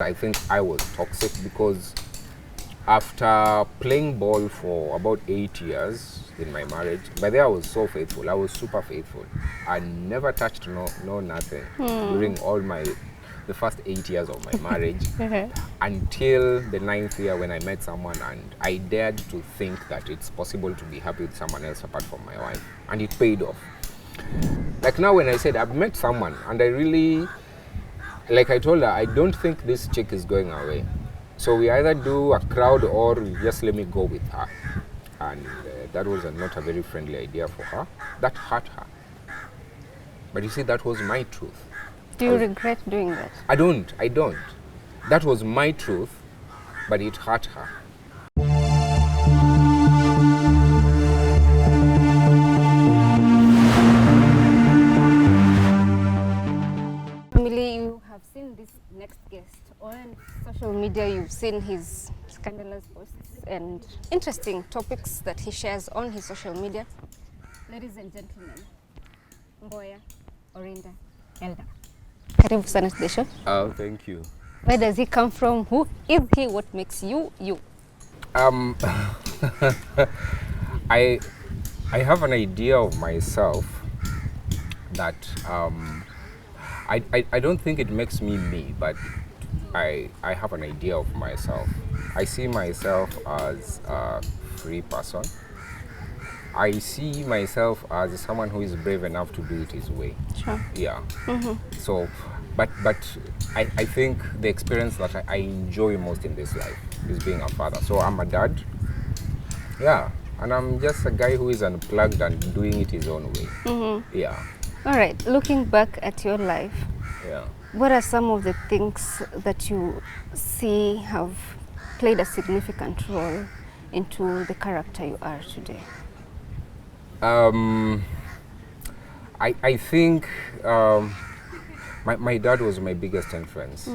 I think I was toxic because after playing ball for about 8 years in my marriage, by then I was so faithful. I was super faithful. I never touched no nothing during all the first 8 years of my marriage until the 9th year when I met someone and I dared to think that it's possible to be happy with someone else apart from my wife, and it paid off. Like now when I said I've met someone and I really, like I told her, I don't think this chick is going away. So we either do a crowd or just let me go with her. And that was not a very friendly idea for her. That hurt her. But you see, that was my truth. Do you regret doing that? I don't. That was my truth, but it hurt her. Family, you have seen this next guest on social media. You've seen his scandalous posts and interesting topics that he shares on his social media. Ladies and gentlemen, Mboya Orinda, Elder. Karibu sana to the show. Oh, thank you. Where does he come from? Who is he? What makes you you? I have an idea of myself that I don't think it makes me me, but I have an idea of myself. I see myself as a free person. I see myself as someone who is brave enough to do it his way. Sure. Yeah. So, but I think the experience that I enjoy most in this life is being a father. So I'm a dad. Yeah. And I'm just a guy who is unplugged and doing it his own way. Yeah. All right. Looking back at your life, Yeah. what are some of the things that you see have played a significant role into the character you are today? I think my dad was my biggest influence.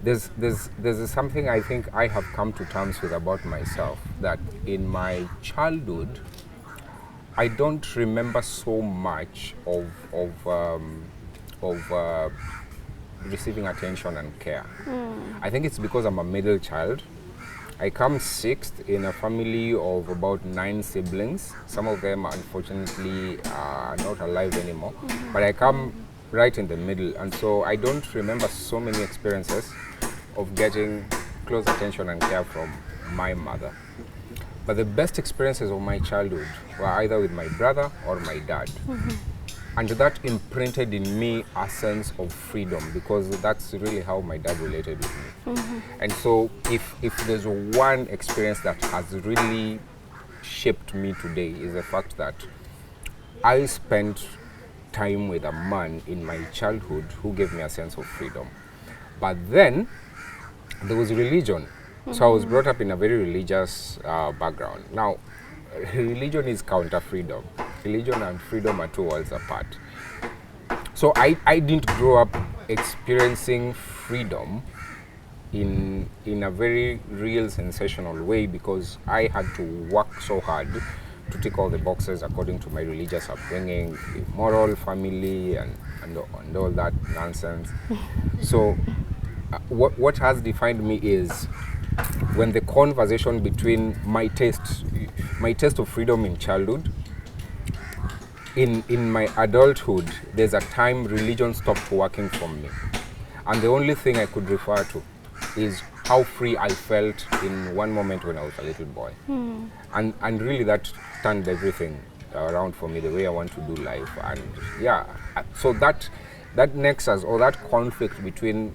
There's something I think I have come to terms with about myself, that in my childhood I don't remember so much of receiving attention and care. I think it's because I'm a middle child. I come sixth in a family of about 9 siblings. Some of them unfortunately are not alive anymore, but I come right in the middle, and so I don't remember so many experiences of getting close attention and care from my mother. But the best experiences of my childhood were either with my brother or my dad. And that imprinted in me a sense of freedom, because that's really how my dad related with me. And so if there's one experience that has really shaped me today, is the fact that I spent time with a man in my childhood who gave me a sense of freedom. But then there was religion. So I was brought up in a very religious background. Now, religion is counter freedom. Religion and freedom are 2 worlds apart. So I didn't grow up experiencing freedom in a very real, sensational way, because I had to work so hard to tick all the boxes according to my religious upbringing, moral, family, and all that nonsense. So what has defined me is when the conversation between my taste of freedom in childhood, in my adulthood, there's a time religion stopped working for me, and the only thing I could refer to is how free I felt in one moment when I was a little boy. And really that turned everything around for me, the way I want to do life. And yeah, so that nexus, or that conflict between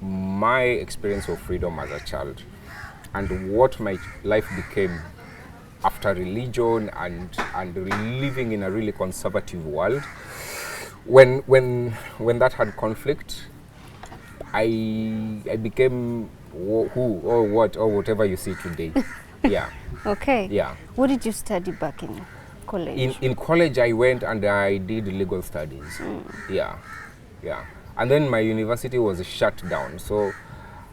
my experience of freedom as a child and what my life became after religion and living in a really conservative world, when that had conflict, I became who or what or whatever you see today. Yeah. Okay. Yeah. What did you study back in college? In college, I went and I did legal studies. Yeah. And then my university was shut down, so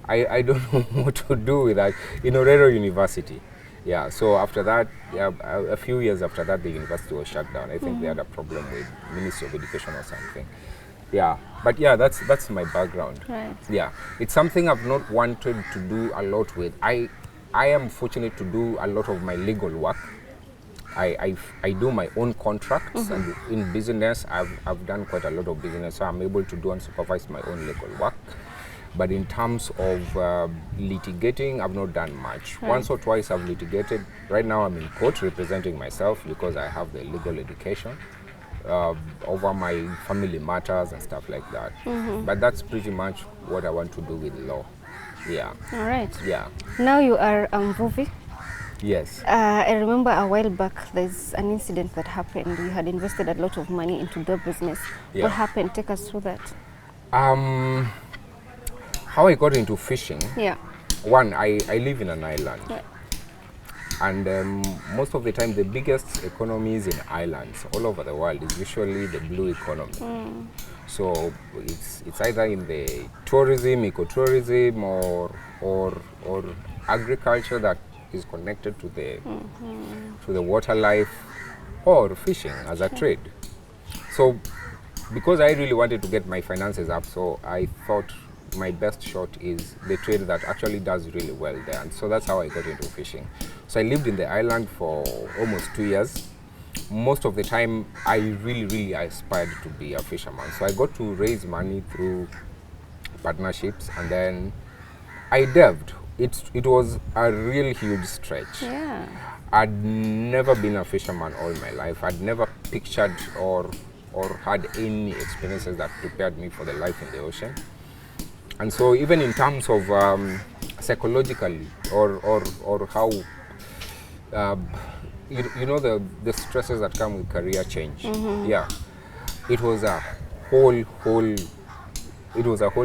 I don't know what to do with that. In Youre University. Yeah, so after that, a few years after that, the university was shut down. I think they had a problem with Ministry of Education or something. Yeah, but yeah, that's my background. Right. Yeah, it's something I've not wanted to do a lot with. I am fortunate to do a lot of my legal work. I do my own contracts, and in business, I've done quite a lot of business, so I'm able to do and supervise my own legal work. But in terms of litigating, I've not done much. Right. Once or twice I've litigated. Right now I'm in court representing myself because I have the legal education over my family matters and stuff like that. But that's pretty much what I want to do with law. Yeah. All right. Yeah. Now you are Mvuvi. Yes. I remember a while back there's an incident that happened. You had invested a lot of money into the business. Yeah. What happened? Take us through that. How I got into fishing. Yeah. One, I live in an island. Yeah. And most of the time, the biggest economies in islands all over the world is usually the blue economy. So it's either in the tourism, ecotourism, or agriculture that is connected to the water life, or fishing as a trade. So because I really wanted to get my finances up, so I thought my best shot is the trade that actually does really well there, and so that's how I got into fishing. So I lived in the island for almost 2 years. Most of the time I really aspired to be a fisherman, so I got to raise money through partnerships, and then I delved. It was a real huge stretch. Yeah. I'd never been a fisherman all my life. I'd never pictured or had any experiences that prepared me for the life in the ocean. And so even in terms of psychologically or how you know the stresses that come with career change. Yeah, it was a whole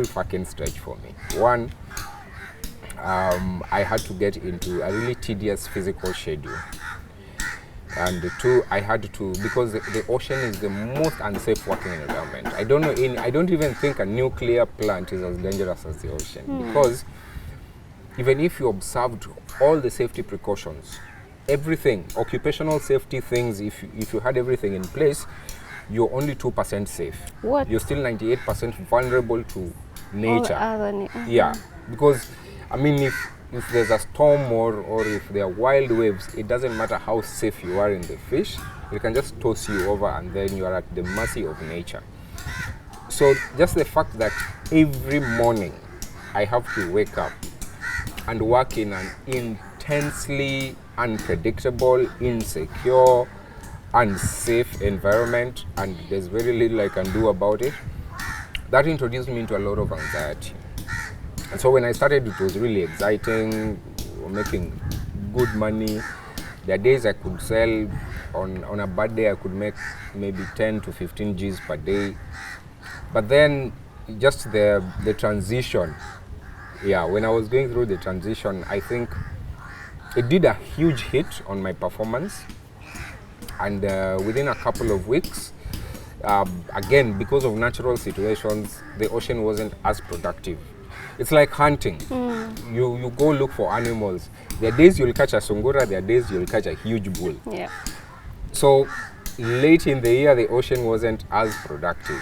fucking stretch for me. One, I had to get into a really tedious physical schedule. And two, I had to, because the ocean is the most unsafe working environment. I don't even think a nuclear plant is as dangerous as the ocean, because even if you observed all the safety precautions, everything, occupational safety things, if you had everything in place, you're only 2% safe. What? You're still 98% vulnerable to nature. Yeah, because I mean, if there's a storm or if there are wild waves, it doesn't matter how safe you are in the fish, it can just toss you over and then you are at the mercy of nature. So just the fact that every morning I have to wake up and work in an intensely unpredictable, insecure, unsafe environment, and there's very little I can do about it, that introduced me into a lot of anxiety. And so when I started, it was really exciting, making good money. There are days I could sell, on a bad day I could make maybe 10 to 15 Gs per day. But then just the transition, yeah, when I was going through the transition, I think it did a huge hit on my performance. And within a couple of weeks, again, because of natural situations, the ocean wasn't as productive. It's like hunting. You go look for animals. There are days you'll catch a sungura, there are days you'll catch a huge bull. Yeah. So late in the year, the ocean wasn't as productive.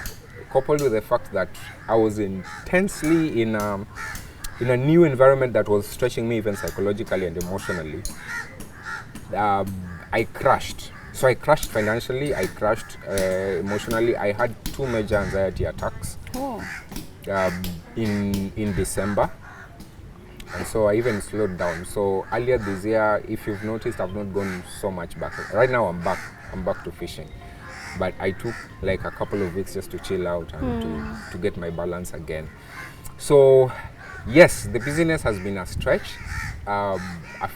Coupled with the fact that I was intensely in a new environment that was stretching me even psychologically and emotionally, I crashed. So I crashed financially, I crashed emotionally. I had 2 major anxiety attacks. Oh. In December, and so I even slowed down. So earlier this year, if you've noticed, I've not gone so much back. Right now I'm back to fishing, but I took like a couple of weeks just to chill out and to get my balance again. So yes, the business has been a stretch. A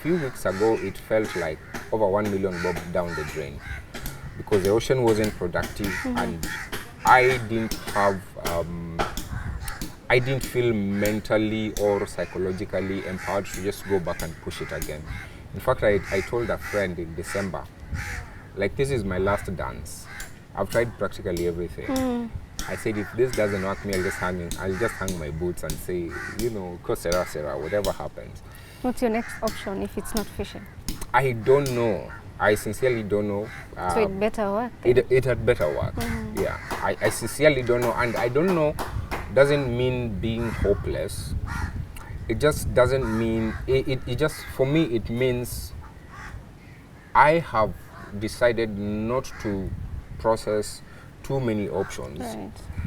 few weeks ago it felt like over 1 million bob down the drain because the ocean wasn't productive, and I didn't feel mentally or psychologically empowered to just go back and push it again. In fact, I told a friend in December, like, this is my last dance. I've tried practically everything. I said, if this doesn't work me, I'll just hang my boots and say, sera, whatever happens. What's your next option if it's not fishing? I don't know. I sincerely don't know. So it better work. It had better work. Yeah, I sincerely don't know, and I don't know doesn't mean being hopeless. It just doesn't mean it just, for me, it means I have decided not to process too many options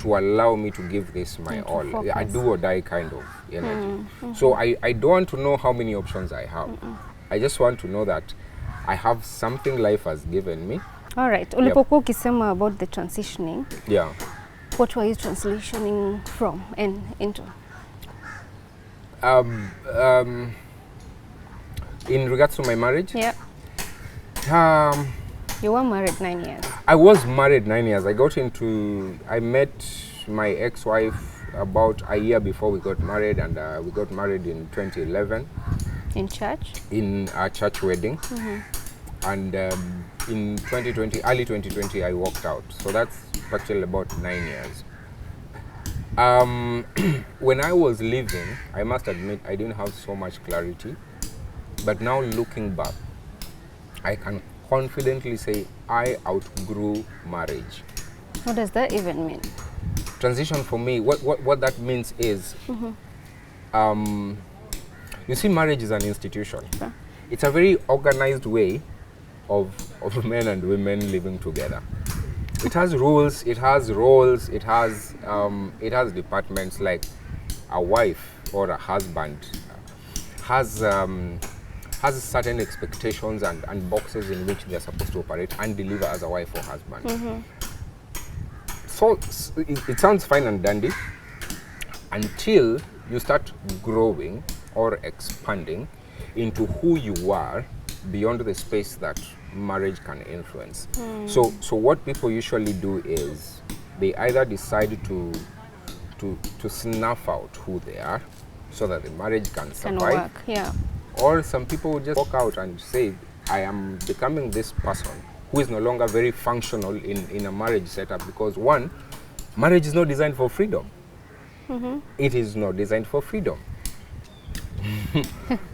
to allow me to give this my all. I do or die kind of energy. So I don't want to know how many options I have. I just want to know that I have something life has given me. All right. Ulipokuwa ukisema about the transitioning. Yeah. What were you transitioning from and into? In regards to my marriage? Yeah. You were married 9 years. I was married 9 years. I met my ex-wife about a year before we got married, and we got married in 2011. In church? In a church wedding. And in 2020, early 2020, I walked out. So that's actually about 9 years. When I was leaving, I must admit I didn't have so much clarity. But now looking back, I can confidently say I outgrew marriage. What does that even mean? Transition for me, what that means is, you see, marriage is an institution. Yeah. It's a very organized way of men and women living together. It has rules, it has roles, it has departments. Like a wife or a husband has certain expectations and boxes in which they're supposed to operate and deliver as a wife or husband. So it sounds fine and dandy until you start growing or expanding into who you are beyond the space that marriage can influence. So what people usually do is they either decide to snuff out who they are so that the marriage can survive. Can work, yeah. Or some people will just walk out and say, I am becoming this person who is no longer very functional in a marriage setup, because one, marriage is not designed for freedom. It is not designed for freedom.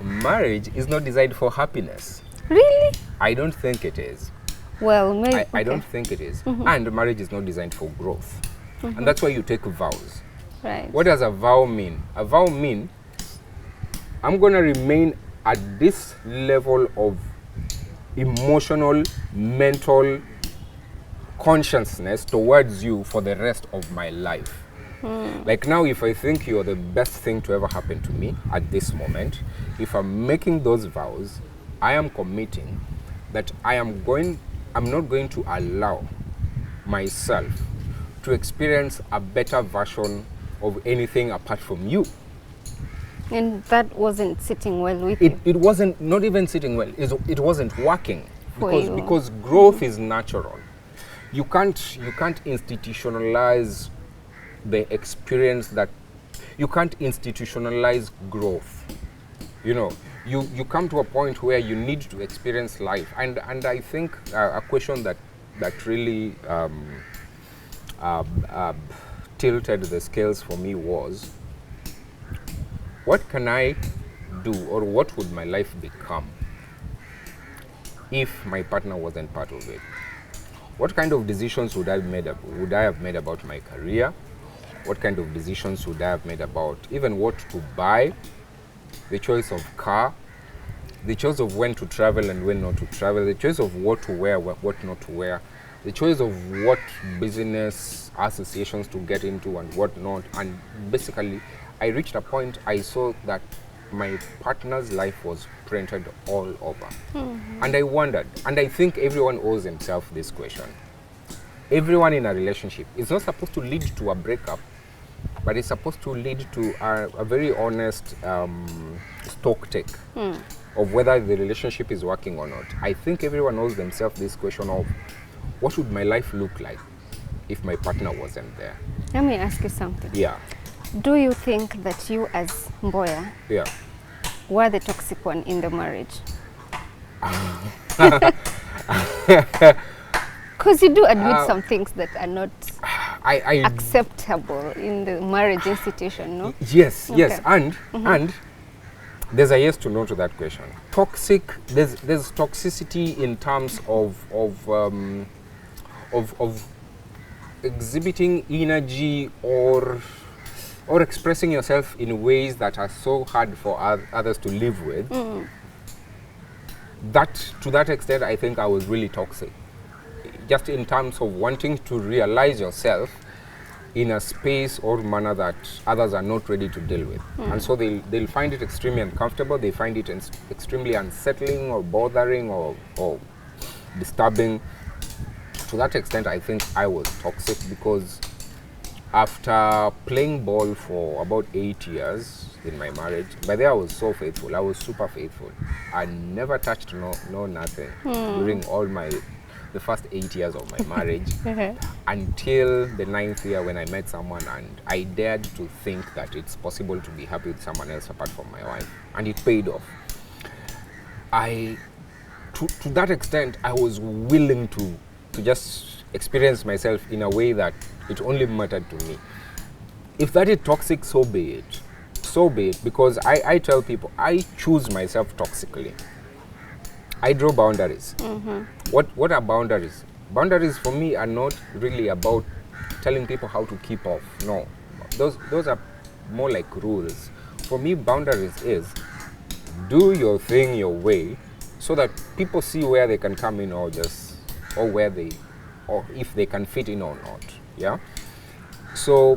Marriage is not designed for happiness. Really? I don't think it is. Well, maybe. I don't think it is. And marriage is not designed for growth. And that's why you take vows. Right. What does a vow mean? A vow means I'm going to remain at this level of emotional, mental consciousness towards you for the rest of my life. Like now, if I think you're the best thing to ever happen to me at this moment, if I'm making those vows, I am committing that I'm not going to allow myself to experience a better version of anything apart from you. And that wasn't sitting well with you? It wasn't, not even sitting well. It wasn't working For you. because growth is natural. You can't institutionalize the experience that you can't institutionalize growth. You know, you come to a point where you need to experience life, and I think a question that really tilted the scales for me was, what can I do, or what would my life become if my partner wasn't part of it? What kind of decisions would I have made about my career? What kind of decisions would I have made about even what to buy, the choice of car, the choice of when to travel and when not to travel, the choice of what to wear, what not to wear, the choice of what business associations to get into and what not. And basically, I reached a point I saw that my partner's life was printed all over. And I wondered, and I think everyone owes himself this question. Everyone in a relationship is not supposed to lead to a breakup, but it's supposed to lead to a very honest stock take of whether the relationship is working or not. I think everyone owes themselves this question of, what would my life look like if my partner wasn't there? Let me ask you something. Yeah. Do you think that you as Mboya were the toxic one in the marriage? Because you do admit some things that are not acceptable in the marriage institution, no? Yes, Okay. yes. And There's a yes to no to that question. Toxic. There's toxicity in terms of exhibiting energy or expressing yourself in ways that are so hard for others to live with. That, to that extent, I think I was really toxic. Just in terms of wanting to realize yourself in a space or manner that others are not ready to deal with. And so they'll find it extremely uncomfortable, they find it extremely unsettling or bothering or disturbing. To that extent, I think I was toxic, because after playing ball for about 8 years in my marriage, by then I was so faithful, I was super faithful. I never touched no nothing during all the first 8 years of my marriage until the 9th year when I met someone and I dared to think that it's possible to be happy with someone else apart from my wife, and it paid off. To that extent, I was willing to just experience myself in a way that it only mattered to me. If that is toxic, so be it. So be it, because I tell people, I choose myself toxically. I draw boundaries. What are boundaries? Boundaries for me are not really about telling people how to keep off. No, those are more like rules. For me, boundaries is do your thing your way, so that people see where they can come in or if they can fit in or not. Yeah. So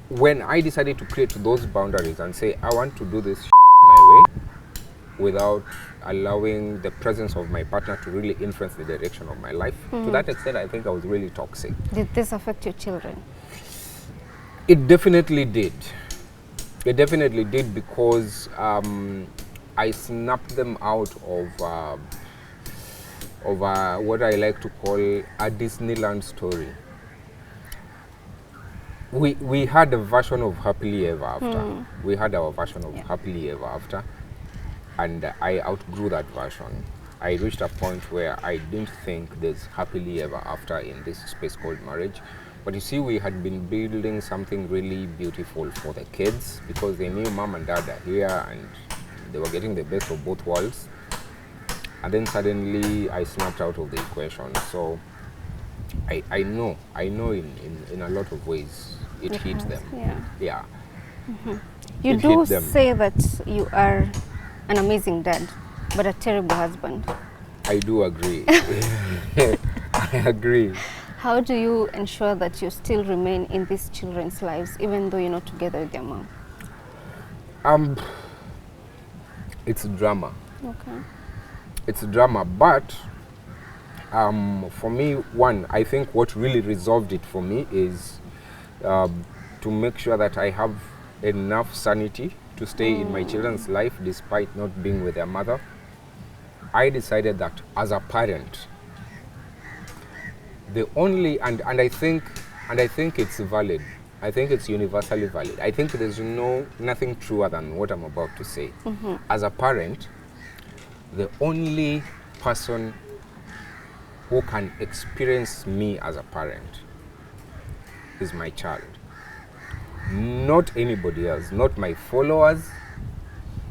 when I decided to create those boundaries and say I want to do this my way, without allowing the presence of my partner to really influence the direction of my life, to that extent, I think I was really toxic. Did this affect your children? It definitely did. It definitely did, because I snapped them out of what I like to call a Disneyland story. We had a version of Happily Ever After. We had our version of Happily Ever After, and I outgrew that version. I reached a point where I didn't think there's Happily Ever After in this space called marriage. But you see, we had been building something really beautiful for the kids, because they knew mom and dad are here and they were getting the best of both worlds. And then suddenly I snapped out of the equation. So I know in a lot of ways it hit them. Yeah. You do say that you are an amazing dad, but a terrible husband. I do agree. I agree. How do you ensure that you still remain in these children's lives, even though you're not together with your mom? It's drama. Okay. It's drama, but for me, one, I think what really resolved it for me is to make sure that I have enough sanity to stay in my children's life despite not being with their mother. I decided that as a parent, the only, and I think it's valid. I think it's universally valid. I think there's nothing truer than what I'm about to say. As a parent, the only person who can experience me as a parent is my child. Not anybody else, not my followers,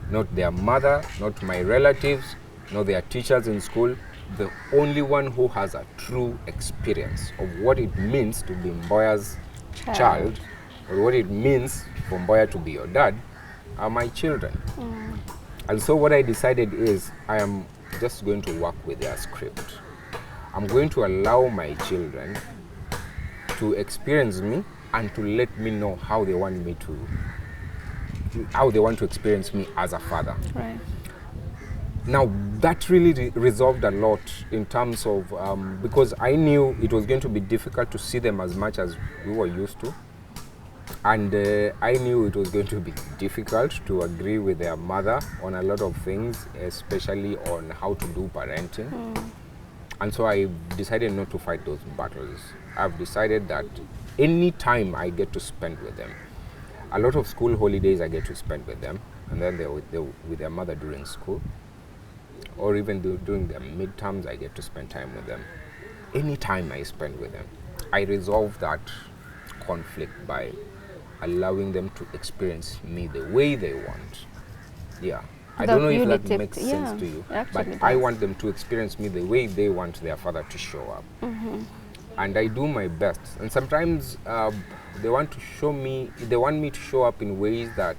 not their mother, not my relatives, not their teachers in school. The only one who has a true experience of what it means to be Mboya's child, or what it means for Mboya to be your dad, are my children. And so what I decided is I am just going to work with their script. I'm going to allow my children to experience me and to let me know how they want to experience me as a father. Right. Now that really resolved a lot in terms of, because I knew it was going to be difficult to see them as much as we were used to. And I knew it was going to be difficult to agree with their mother on a lot of things, especially on how to do parenting. And so I decided not to fight those battles. I've decided that any time I get to spend with them, a lot of school holidays I get to spend with them, and then they're with their mother during school, or even during their midterms, I get to spend time with them. Any time I spend with them, I resolve that conflict by allowing them to experience me the way they want. Yeah. I That don't know you if that detect- makes yeah, sense to you, actually but it I does. want them to experience me the way they want their father to show up. And I do my best. And sometimes they want me to show up in ways that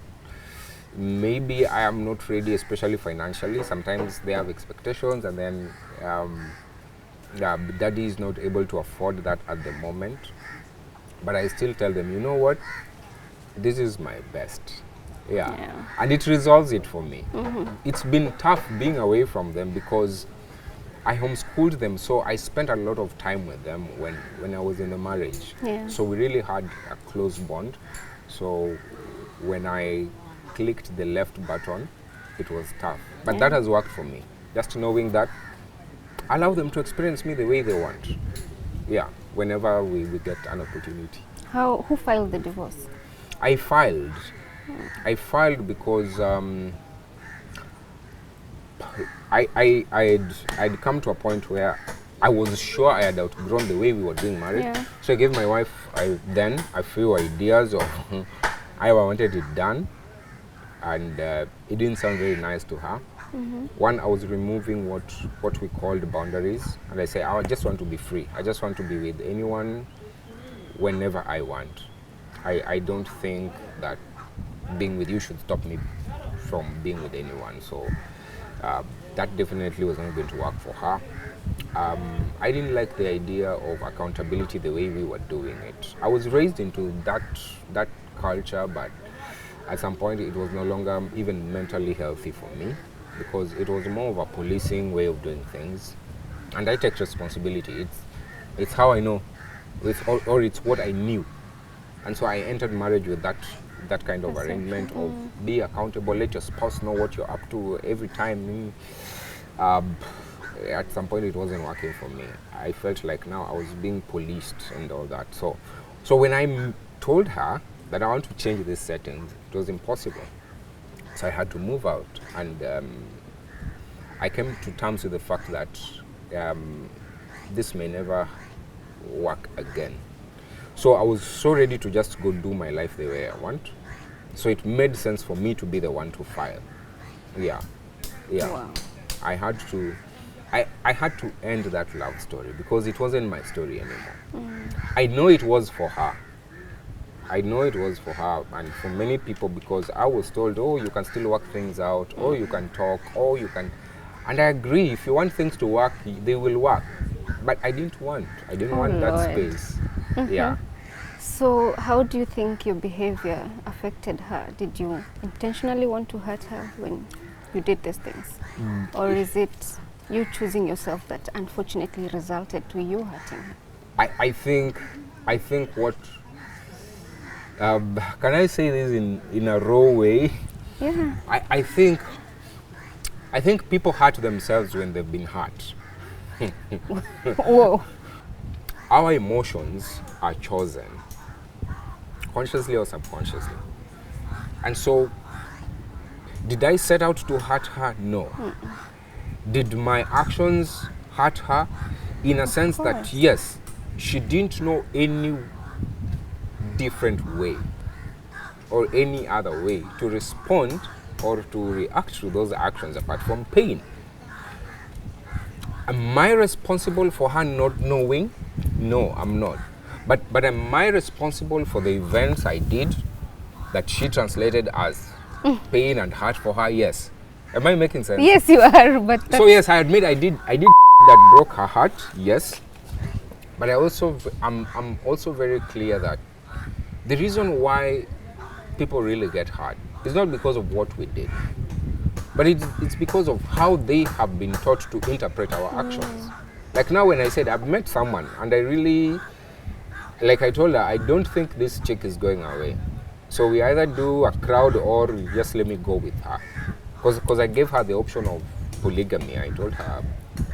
maybe I am not ready, especially financially. Sometimes they have expectations, and then daddy is not able to afford that at the moment. But I still tell them, you know what? This is my best. Yeah. Yeah. And it resolves it for me. It's been tough being away from them because I homeschooled them, so I spent a lot of time with them when I was in the marriage. Yeah. So we really had a close bond. So when I clicked the left button, it was tough. But that has worked for me. Just knowing that, allow them to experience me the way they want. Yeah, whenever we get an opportunity. Who filed the divorce? I filed. I filed because I'd come to a point where I was sure I had outgrown the way we were doing marriage. Yeah. So I gave my wife a few ideas of how I wanted it done, and it didn't sound very nice to her. One, I was removing what we called boundaries, and I say I just want to be free. I just want to be with anyone whenever I want. I don't think that being with you should stop me from being with anyone. So that definitely was not going to work for her. I didn't like the idea of accountability the way we were doing it. I was raised into that culture, but at some point it was no longer even mentally healthy for me because it was more of a policing way of doing things. And I take responsibility. It's how I know, or it's what I knew. And so I entered marriage with that kind of arrangement of be accountable, let your spouse know what you're up to every time. At some point it wasn't working for me. I felt like now I was being policed and all that. So when I told her that I want to change this settings, it was impossible. So I had to move out, and I came to terms with the fact that this may never work again. So I was so ready to just go do my life the way I want. So it made sense for me to be the one to file. Yeah. Wow. I had to end that love story because it wasn't my story anymore. I know it was for her. And for many people, because I was told, oh, you can still work things out, or you can talk, or you can. And I agree, if you want things to work, they will work. But I didn't want Oh, that Lord. space. Yeah. So how do you think your behavior affected her? Did you intentionally want to hurt her when you did these things? Or is it you choosing yourself that unfortunately resulted to you hurting her? I think what can I say this in a raw way? Yeah. I think people hurt themselves when they've been hurt. Whoa. Our emotions are chosen, consciously or subconsciously. And so, did I set out to hurt her? No. Did my actions hurt her? In a sense that, course. yes, she didn't know any different way or any other way to respond or to react to those actions apart from pain. Am I responsible for her not knowing? No, I'm not. But am I responsible for the events I did that she translated as pain and hurt for her? Yes. Am I making sense? Yes, you are, but So yes, I admit I did that broke her heart. Yes. But I'm also very clear that the reason why people really get hurt is not because of what we did, but it's because of how they have been taught to interpret our actions. Like now when I said I've met someone and I really, like I told her, I don't think this chick is going away. So we either do a crowd or just let me go with her. Because I gave her the option of polygamy. I told her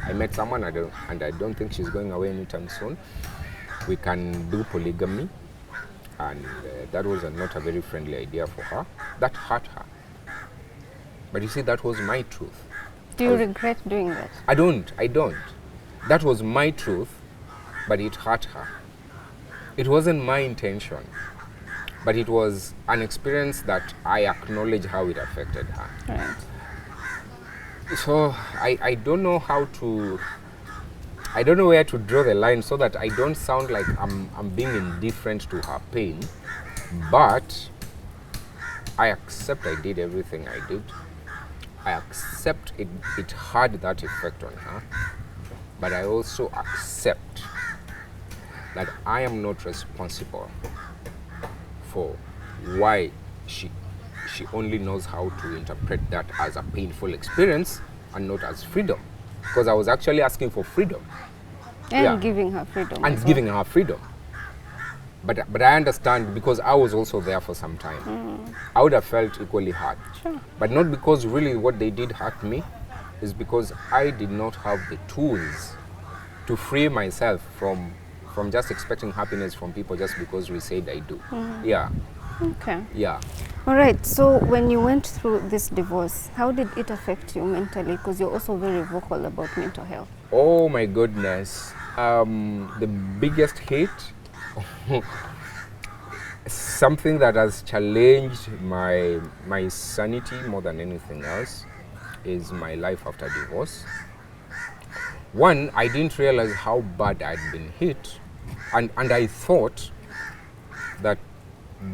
I met someone and I don't think she's going away anytime soon. We can do polygamy. And that was not a very friendly idea for her. That hurt her. But you see, that was my truth. do you regret doing that? I don't. That was my truth, but it hurt her. It wasn't my intention. but it was an experience that I acknowledge how it affected her. Right. So I don't know how to, I don't know where to draw the line so that I don't sound like I'm being indifferent to her pain, but I accept I did everything I did. I accept it had that effect on her, but I also accept that I am not responsible for why she only knows how to interpret that as a painful experience and not as freedom. Because I was actually asking for freedom. And giving her freedom. And giving her freedom. But I understand because I was also there for some time. I would have felt equally hurt. Sure. But not because really what they did hurt me, is because I did not have the tools to free myself from just expecting happiness from people just because we said I do. Yeah. Okay. Yeah. All right. So when you went through this divorce, how did it affect you mentally? Because you're also very vocal about mental health. Oh my goodness. The biggest hit, something that has challenged my sanity more than anything else, is my life after divorce. One, I didn't realize how bad I'd been hit, and I thought that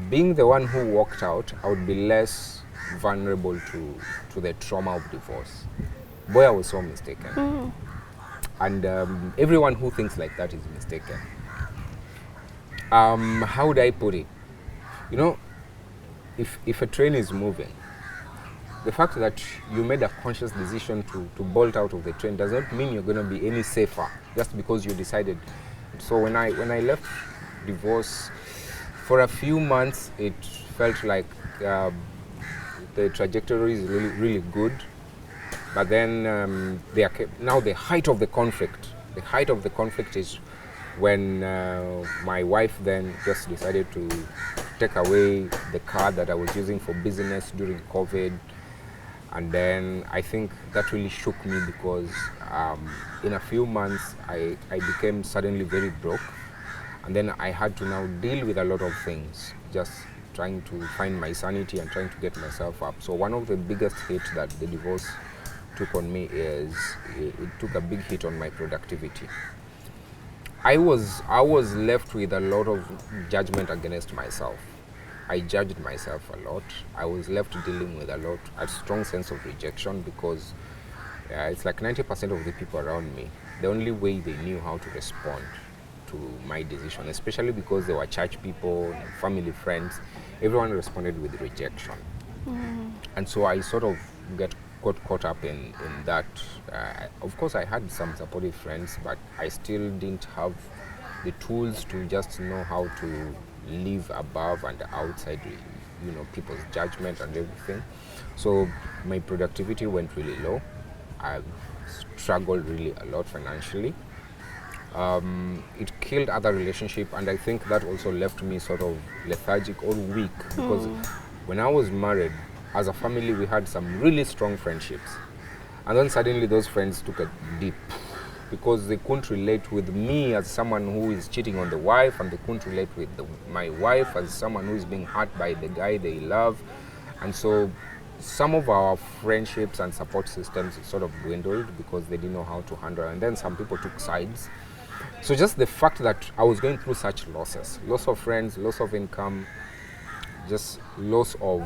being the one who walked out, I would be less vulnerable to the trauma of divorce. Boy, I was so mistaken. And everyone who thinks like that is mistaken. How would I put it? You know, if a train is moving, the fact that you made a conscious decision to bolt out of the train does not mean you're going to be any safer just because you decided. So when I left divorce, for a few months it felt like the trajectory is really, really good. But then now the height of the conflict. The height of the conflict is when my wife then just decided to take away the car that I was using for business during COVID. And then I think that really shook me because in a few months I became suddenly very broke. And then I had to now deal with a lot of things, just trying to find my sanity and trying to get myself up. So one of the biggest hits that the divorce took on me is it took a big hit on my productivity. I was left with a lot of judgment against myself. I judged myself a lot. I was left dealing with a strong sense of rejection because it's like 90% of the people around me, the only way they knew how to respond to my decision, especially because they were church people, family, friends, everyone responded with rejection. And so I sort of got caught up in that. Of course, I had some supportive friends, but I still didn't have the tools to just know how to live above and outside, people's judgment and everything. So my productivity went really low. I struggled really a lot financially. It killed other relationships, and I think that also left me sort of lethargic or weak because when I was married, as a family, we had some really strong friendships. And then suddenly those friends took a dip because they couldn't relate with me as someone who is cheating on the wife, and they couldn't relate with my wife as someone who is being hurt by the guy they love. And so some of our friendships and support systems sort of dwindled because they didn't know how to handle. And then some people took sides. So just the fact that I was going through such losses, loss of friends, loss of income, just loss of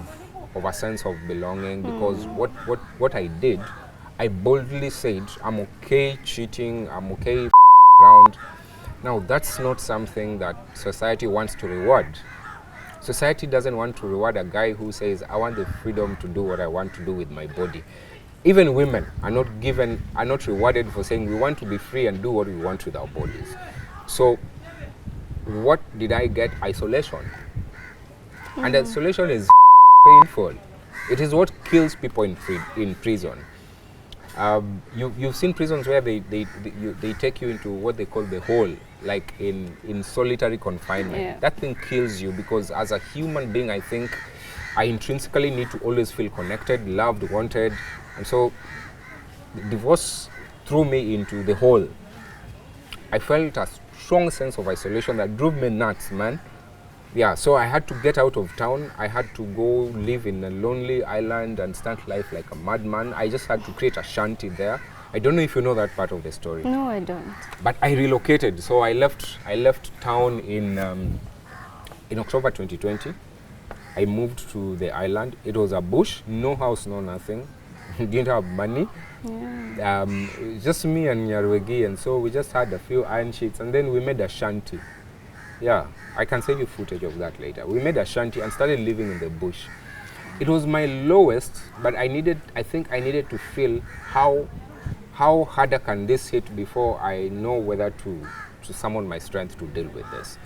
a sense of belonging, because what I did, I boldly said, I'm okay cheating, I'm okay around. Now that's not something that society wants to reward. Society doesn't want to reward a guy who says, I want the freedom to do what I want to do with my body. Even women are not rewarded for saying we want to be free and do what we want with our bodies. So what did I get? Isolation. And isolation is painful. It is what kills people in prison. You've seen prisons where they take you into what they call the hole, like in solitary confinement. Yeah. That thing kills you because as a human being, I think I intrinsically need to always feel connected, loved, wanted. And so the divorce threw me into the hole. I felt a strong sense of isolation that drove me nuts, man. Yeah, so I had to get out of town. I had to go live in a lonely island and start life like a madman. I just had to create a shanty there. I don't know if you know that part of the story. No, I don't. But I relocated. So I left town in October 2020. I moved to the island. It was a bush, no house, no nothing. Didn't have money. Yeah. Just me and Nyarwegi, and so we just had a few iron sheets, and then we made a shanty. Yeah, I can send you footage of that later. We made a shanty and started living in the bush. It was my lowest, but I think I needed to feel how harder can this hit before I know whether to summon my strength to deal with this.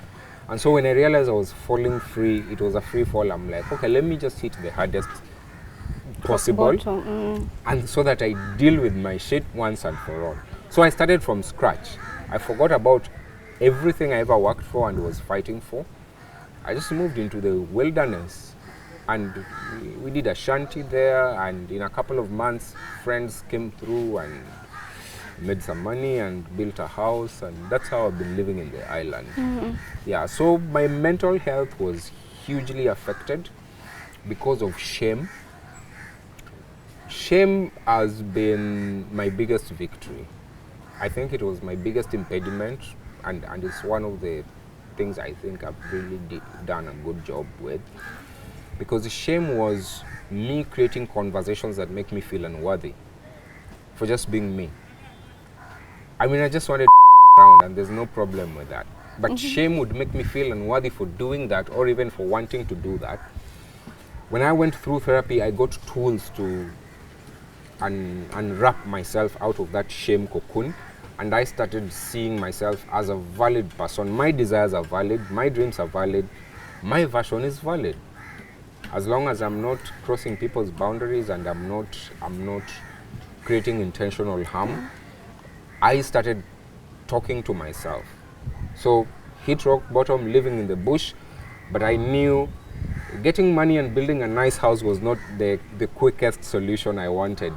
And so when I realized I was falling free, it was a free fall, I'm like, okay, let me just hit the hardest possible, and so that I deal with my shit once and for all. So I started from scratch. I forgot about everything I ever worked for and was fighting for. I just moved into the wilderness, and we did a shanty there, and in a couple of months friends came through and made some money and built a house, and that's how I've been living in the island. Yeah, so my mental health was hugely affected because of shame. Shame has been my biggest victory. I think it was my biggest impediment, and it's one of the things I think I've really done a good job with, because shame was me creating conversations that make me feel unworthy for just being me. I mean, I just wanted around, and there's no problem with that. But shame would make me feel unworthy for doing that, or even for wanting to do that. When I went through therapy, I got tools to unwrap myself out of that shame cocoon, and I started seeing myself as a valid person. My desires are valid, my dreams are valid, my version is valid. As long as I'm not crossing people's boundaries and I'm not creating intentional harm, I started talking to myself. So hit rock bottom, living in the bush, but I knew getting money and building a nice house was not the quickest solution I wanted.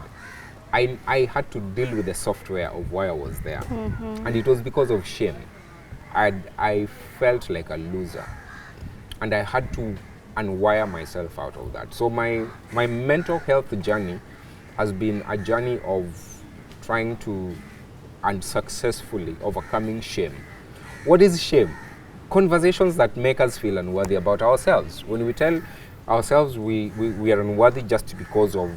I had to deal with the software of why I was there. And it was because of shame. I felt like a loser. And I had to unwire myself out of that. So my mental health journey has been a journey of trying to and successfully overcoming shame. What is shame? Conversations that make us feel unworthy about ourselves. When we tell ourselves we are unworthy just because of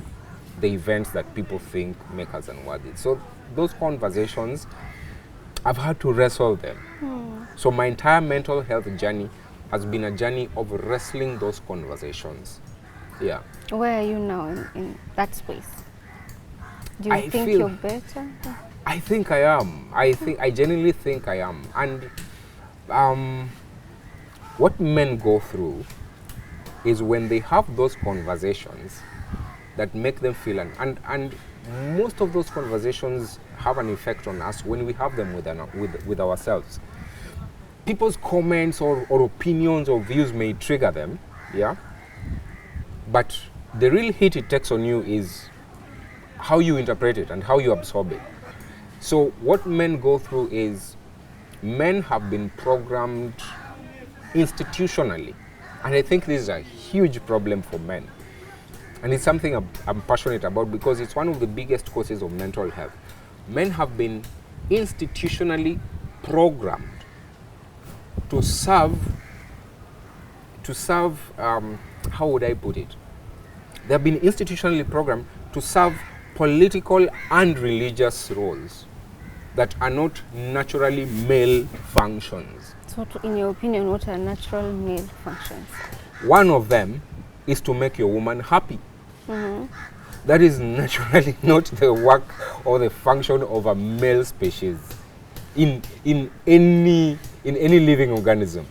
the events that people think make us unworthy. So those conversations, I've had to wrestle them. So my entire mental health journey has been a journey of wrestling those conversations. Yeah. Where are you now in that space? Do you think you're better? I think I am. I genuinely think I am. And what men go through is when they have those conversations that make them feel, and most of those conversations have an effect on us when we have them with ourselves. People's comments or opinions or views may trigger them, yeah? But the real hit it takes on you is how you interpret it and how you absorb it. So what men go through is, men have been programmed institutionally. And I think this is a huge problem for men. And it's something I'm passionate about because it's one of the biggest causes of mental health. Men have been institutionally programmed to serve, how would I put it? They have been institutionally programmed to serve political and religious roles that are not naturally male functions. So in your opinion, what are natural male functions? One of them is to make your woman happy. That is naturally not the work or the function of a male species in any living organism.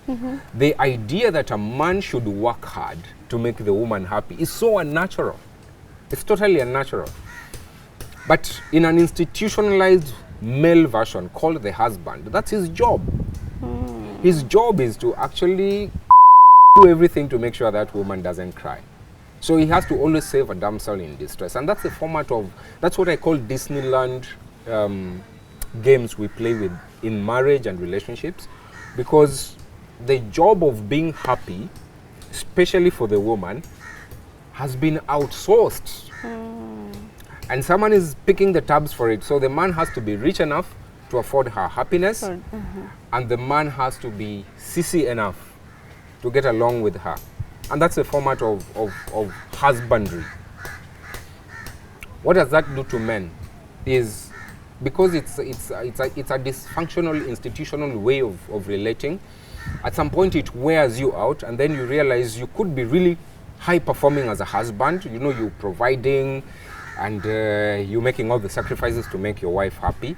The idea that a man should work hard to make the woman happy is so unnatural. It's totally unnatural. But in an institutionalized male version called the husband, that's his job. His job is to actually do everything to make sure that woman doesn't cry. So he has to always save a damsel in distress. And that's the format of, that's what I call Disneyland games we play with in marriage and relationships. Because the job of being happy, especially for the woman, has been outsourced. And someone is picking the tabs for it. So the man has to be rich enough to afford her happiness, and the man has to be sissy enough to get along with her. And that's a format of husbandry. What does that do to men? Is because it's a dysfunctional institutional way of relating. At some point it wears you out, and then you realize you could be really high performing as a husband. You know, you're providing and you're making all the sacrifices to make your wife happy,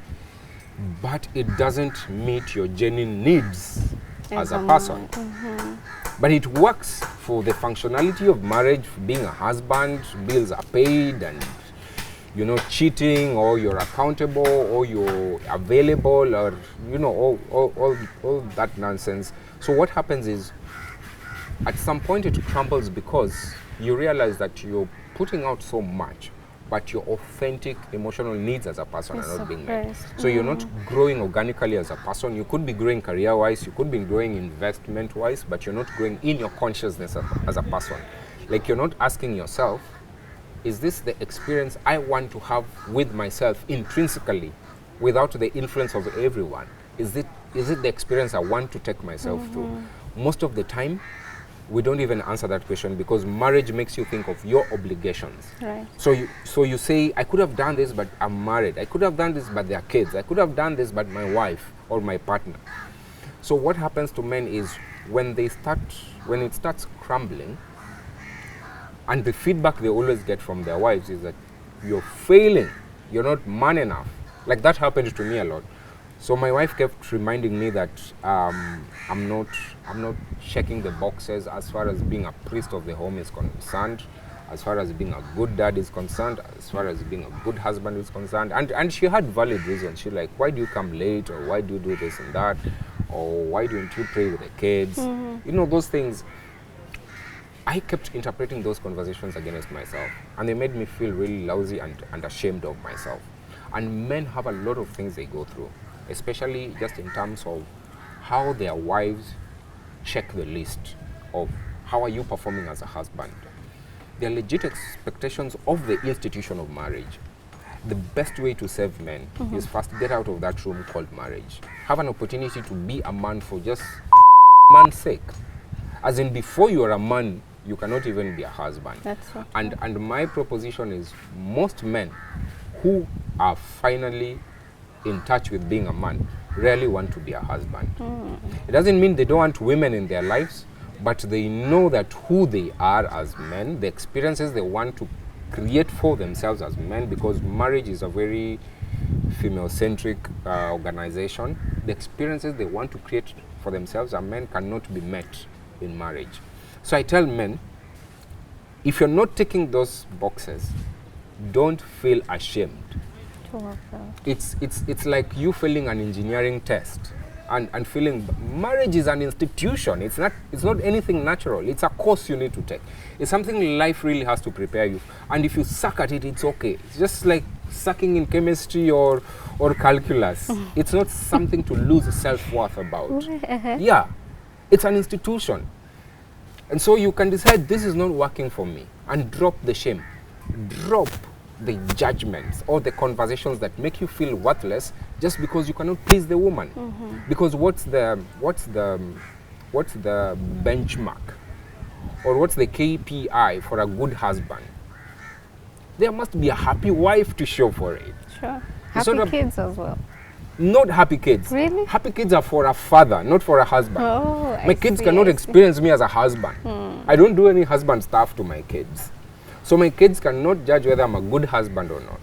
but it doesn't meet your genuine needs as a person. But it works for the functionality of marriage, being a husband, bills are paid, and you're not cheating, or you're accountable, or you're available, or you know, all that nonsense. So what happens is, at some point it crumbles because you realize that you're putting out so much, but your authentic emotional needs as a person are not being met. So you're not growing organically as a person. You could be growing career-wise, you could be growing investment-wise, but you're not growing in your consciousness as a person. Like, you're not asking yourself, is this the experience I want to have with myself intrinsically, without the influence of everyone? Is it the experience I want to take myself through? Most of the time, we don't even answer that question, because marriage makes you think of your obligations. Right. So you say, I could have done this, but I'm married. I could have done this, but there are kids. I could have done this, but my wife or my partner. So what happens to men is, when it starts crumbling, and the feedback they always get from their wives is that you're failing, you're not man enough. Like, that happened to me a lot. So my wife kept reminding me that I'm not checking the boxes as far as being a priest of the home is concerned, as far as being a good dad is concerned, as far as being a good husband is concerned. And she had valid reasons. She's like, why do you come late, or why do you do this and that, or why don't you pray with the kids? You know, those things. I kept interpreting those conversations against myself, and they made me feel really lousy and ashamed of myself. And men have a lot of things they go through, especially just in terms of how their wives check the list of how are you performing as a husband. There are legit expectations of the institution of marriage. The best way to save men is first get out of that room called marriage. Have an opportunity to be a man for just man's sake. As in, before you are a man, you cannot even be a husband. That's so true. And my proposition is, most men who are finally in touch with being a man rarely want to be a husband. It doesn't mean they don't want women in their lives, but they know that who they are as men, the experiences they want to create for themselves as men, because marriage is a very female-centric organization. The experiences they want to create for themselves as men cannot be met in marriage. So I tell men, if you're not ticking those boxes, don't feel ashamed. It's like you failing an engineering test and feeling marriage is an institution. It's not anything natural. It's a course you need to take. It's something life really has to prepare you. And if you suck at it, it's okay. It's just like sucking in chemistry or calculus. It's not something to lose self-worth about. Yeah, it's an institution. And so you can decide, this is not working for me, and drop the shame. Drop the judgments or the conversations that make you feel worthless just because you cannot please the woman. Because what's the benchmark, or what's the KPI for a good husband? There must be a happy wife to show for it. Sure. Happy kids as well. Not happy kids. Really? Happy kids are for a father, not for a husband. Oh, my kids cannot experience me as a husband. I don't do any husband stuff to my kids. So my kids cannot judge whether I'm a good husband or not.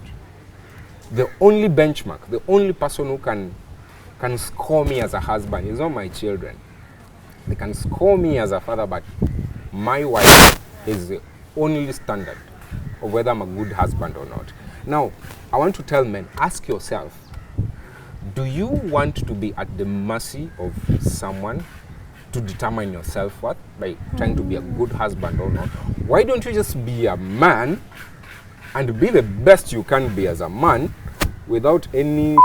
The only benchmark, the only person who can score me as a husband is not my children. They can score me as a father, but my wife is the only standard of whether I'm a good husband or not. Now, I want to tell men, ask yourself, do you want to be at the mercy of someone to determine your self-worth by trying to be a good husband or not? Why don't you just be a man and be the best you can be as a man without any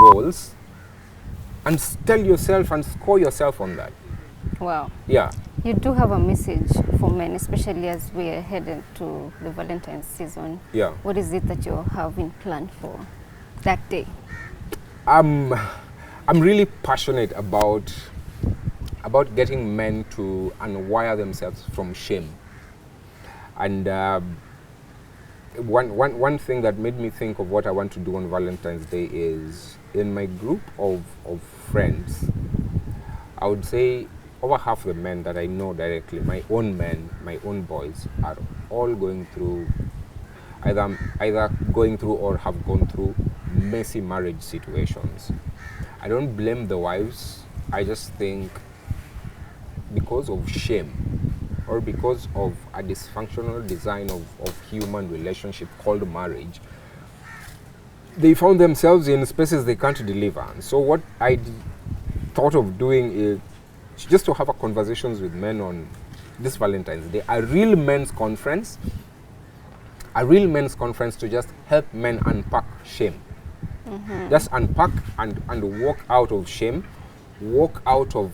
roles, and tell yourself and score yourself on that? Wow. Yeah. You do have a message for men, especially as we are headed to the Valentine's season. Yeah. What is it that you're having planned for that day? I'm really passionate about getting men to unwire themselves from shame. And one thing that made me think of what I want to do on Valentine's Day is, in my group of friends, I would say over half the men that I know directly, my own men, my own boys, are all going through either going through or have gone through messy marriage situations. I don't blame the wives. I just think because of shame or because of a dysfunctional design of human relationship called marriage, they found themselves in spaces they can't deliver. And so what I thought of doing is just to have a conversations with men on this Valentine's Day, a real men's conference to just help men unpack shame. Just unpack and walk out of shame, walk out of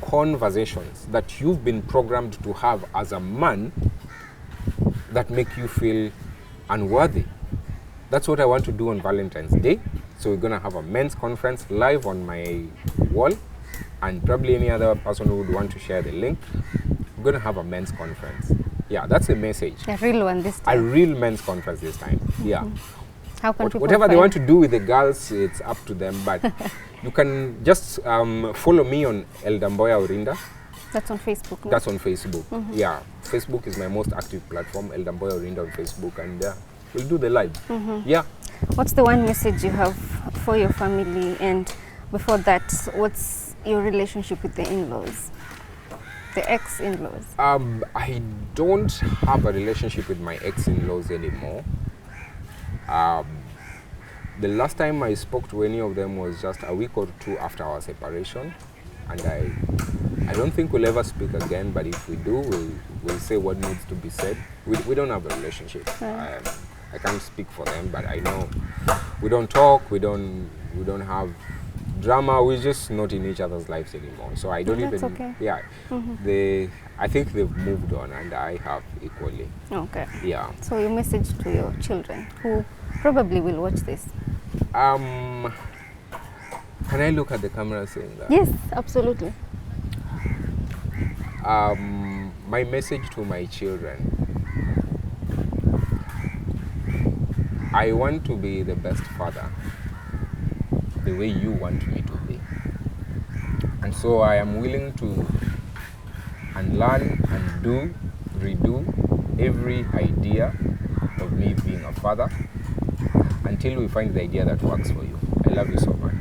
conversations that you've been programmed to have as a man that make you feel unworthy. That's what I want to do on Valentine's Day. So we're going to have a men's conference live on my wall, and probably any other person who would want to share the link. We're going to have a men's conference. Yeah, that's the message. A real one this time. A real men's conference this time. Yeah. How can people Whatever they find- want to do with the girls, it's up to them. But you can just follow me on Mboya Orinda. That's on Facebook. No? That's on Facebook. Yeah, Facebook is my most active platform. Mboya Orinda on Facebook, and we'll do the live. Yeah. What's the one message you have for your family? And before that, what's your relationship with the in-laws? The ex-in-laws? I don't have a relationship with my ex-in-laws anymore. The last time I spoke to any of them was just a week or two after our separation, and I don't think we'll ever speak again. But if we do, we'll say what needs to be said. We don't have a relationship. I can't speak for them, but I know we don't talk. We don't have drama. We're just not in each other's lives anymore. So I don't That's even. okay. Yeah. I think they've moved on, and I have equally. Okay. Yeah. So your message to your children, who probably will watch this? Can I look at the camera saying that? Yes, absolutely. My message to my children: I want to be the best father, the way you want me to be. And so I am willing to unlearn, undo, redo every idea of me being a father until we find the idea that works for you. I love you so much.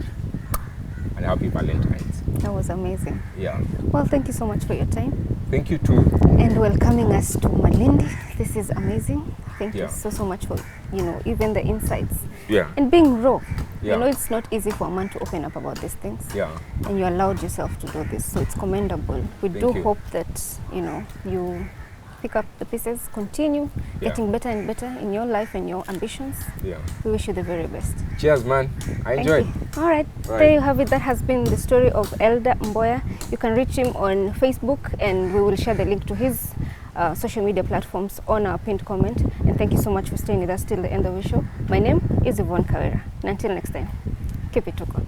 And happy Valentine's. That was amazing. Yeah. Well, thank you so much for your time Thank you too. and welcoming us to Malindi. This is amazing. Thank you Yeah. so much for, even the insights Yeah. and being raw. Yeah. It's not easy for a man to open up about these things. Yeah. And you allowed yourself to do this, so it's commendable. We Thank do you. hope that you pick up the pieces, continue Yeah. getting better and better in your life and your ambitions. Yeah. We wish you the very best. Cheers, man. I Thank enjoyed. you. All right. Right. There you have it. That has been the story of Elder Mboya. You can reach him on Facebook, and we will share the link to his social media platforms on our pinned comment. And thank you so much for staying with us till the end of the show. My name is Yvonne Kawera. And until next time, keep it Tuko.